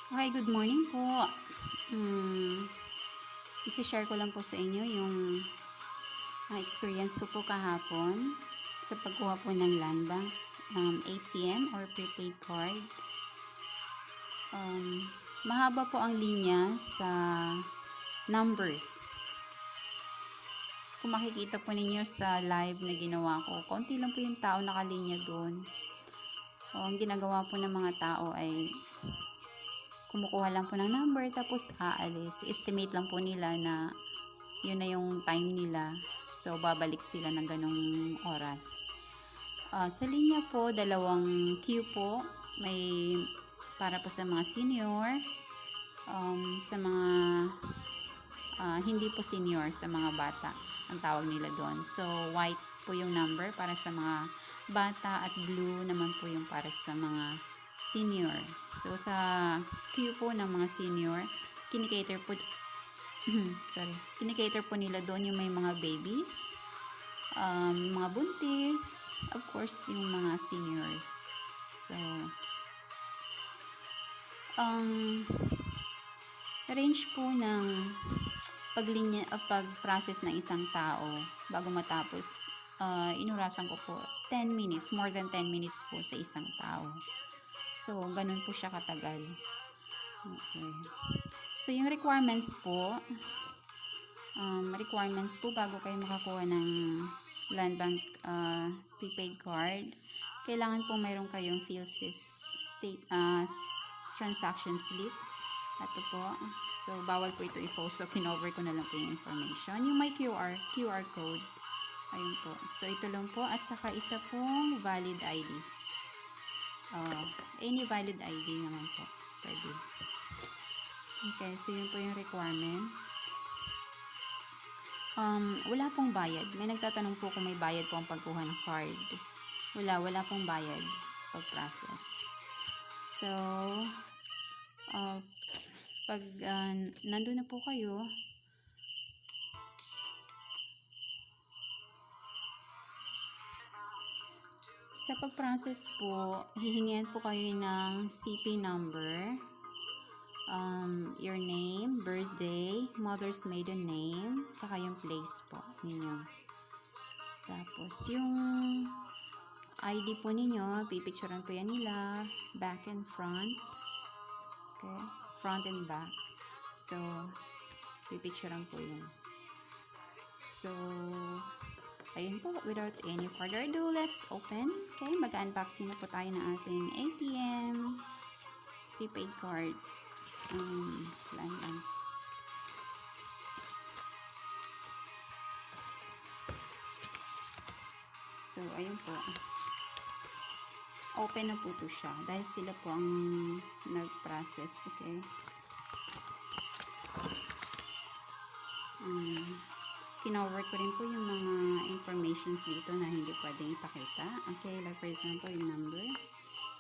Okay, good morning po. Isi-share ko lang po sa inyo yung experience ko po kahapon sa pagkuha po ng Landbank ATM or prepaid card. Mahaba po ang linya sa numbers. Kung makikita po ninyo sa live na ginawa ko, konti lang po yung tao nakalinya doon. Ang ginagawa po ng mga tao ay kumukuha lang po ng number tapos aalis. Estimate lang po nila na yun na yung time nila. So, babalik sila ng ganong oras. Sa linya po, dalawang queue po. May para po sa mga senior, sa mga hindi po senior, sa mga bata. Ang tawag nila doon. So, white po yung number para sa mga bata at blue naman po yung para sa mga senior. So, sa queue po ng mga senior, kinikater po kinikater po nila doon yung may mga babies, mga buntis, of course, yung mga seniors. So, range po ng pag-process ng isang tao bago matapos, inurasan ko po 10 minutes, more than 10 minutes po sa isang tao. So, ganun po siya katagal. Okay. So, yung requirements po bago kayo makakuha ng Landbank prepaid card, kailangan po mayroon kayong PhilSys transaction slip. Ito po. So, bawal po ito i-post. So, kinover ko na lang po yung information. Yung may QR code. Ayun po. So, ito lang po. At saka isa pong valid ID. Any valid ID naman po. Pwede. Okay. So, yun po yung requirements. Wala pong bayad. May nagtatanong po kung may bayad po ang pagkuha ng card. Wala pong bayad pag-process. So, pag nandun na po kayo, sa pag-process po, hihingian po kayo ng CP number, your name, birthday, mother's maiden name, tsaka yung place po ninyo. Tapos, yung ID po ninyo, pipicturean po yan nila, back and front. Okay, front and back. So, pipicturean po yun. So, ayun po, without any further ado, let's open. Okay, mag-unboxing na po tayo ng ating ATM prepaid card. Landbank. So, ayun po. Open na po ito siya. Dahil sila po ang nag-process. Okay. Kinover ko rin po yung mga informations dito na hindi pwedeng ipakita. Okay. Like for example, yung number.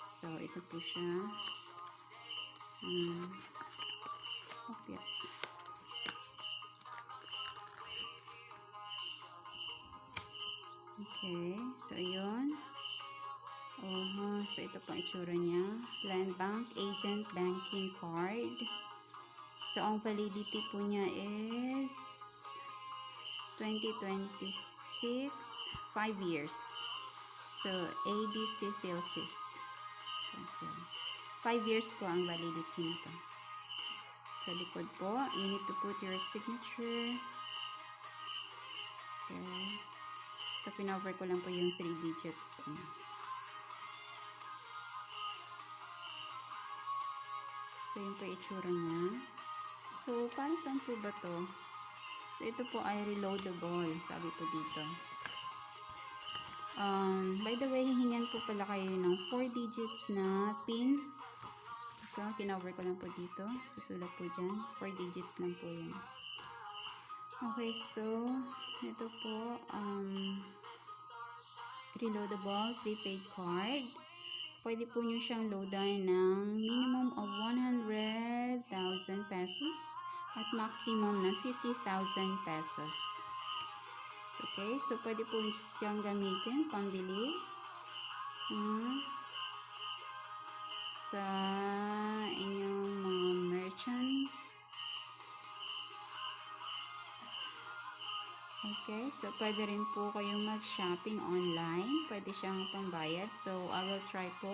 So, ito po siya. Okay. Okay. So, yun. So, ito po ang itsura niya. Landbank Agent Banking Card. So, ang validity po niya is 2026, 5 years. So, ABC PhilSys. 5 years po ang validity nito. Sa likod po, you need to put your signature. Okay. So, pinover ko lang po yung 3-digit. So, yun po yung itsura niya. So, para saan po ba to? So, ito po ay reloadable. Sabi po dito. By the way, hihingan po pala kayo ng 4 digits na PIN. So, kinover ko lang po dito. Susulat po dyan. 4 digits lang po yun. Okay, so, ito po, reloadable prepaid card. Pwede po nyo siyang loadan ng minimum of 100,000 pesos at maximum ng 50,000 pesos. Okay, so pwede po siyang gamitin pambili sa inyong mga Okay, so pwede rin po kayong mag-shopping online. Pwede siyang pambayad. So, I will try po.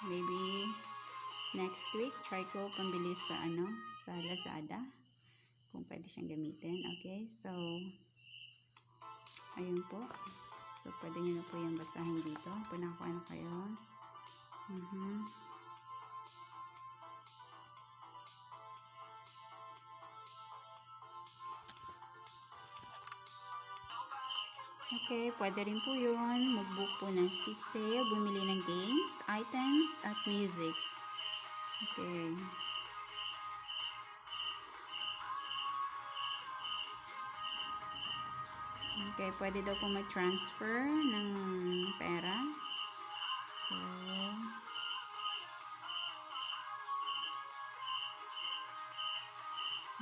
Maybe next week, try ko pambili sa sa Lazada. Kung pwede siyang gamitin. Okay, so, ayun po. So, pwede nyo na po yung basahin dito. Punakuha na kayo. Okay, pwede rin po yun. Mag-book po ng seat sale, bumili ng games, items, at music. Okay. Okay, pwede daw po mag-transfer ng pera. So,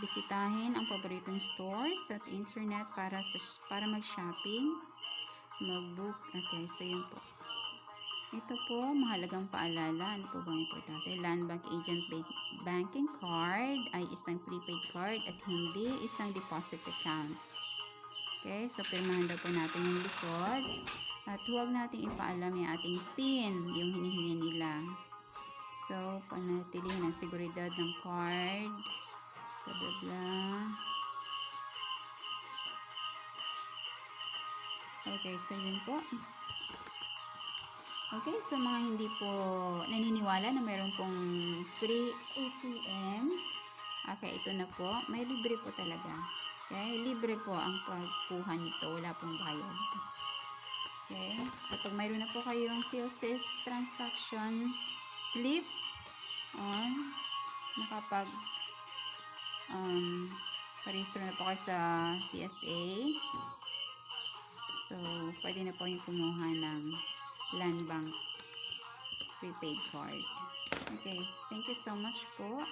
bisitahin ang paboritong stores at internet para mag-shopping, mag-book. Okay, so yun po. Ito po, mahalagang paalala. Ano po bang importante? Landbank Agent Banking Card ay isang prepaid card at hindi isang deposit account. Okay, so pirmahan daw po natin yung likod. At huwag natin ipaalam yung ating PIN, yung hinihingi nila. So, panatilihin ang seguridad ng card. Blah, blah, blah. Okay, so yun po. Okay, so mga hindi po naniniwala na mayroon pong free ATM. Okay, ito na po. May libre po talaga. Okay, libre po ang pagkuha nito. Wala pong bayad. Okay, so pag mayroon na po kayong PSA transaction slip on, nakapag parehistro na po kayo sa PSA. So, pwede na po yung kumuha ng Landbank prepaid card. Okay, thank you so much po.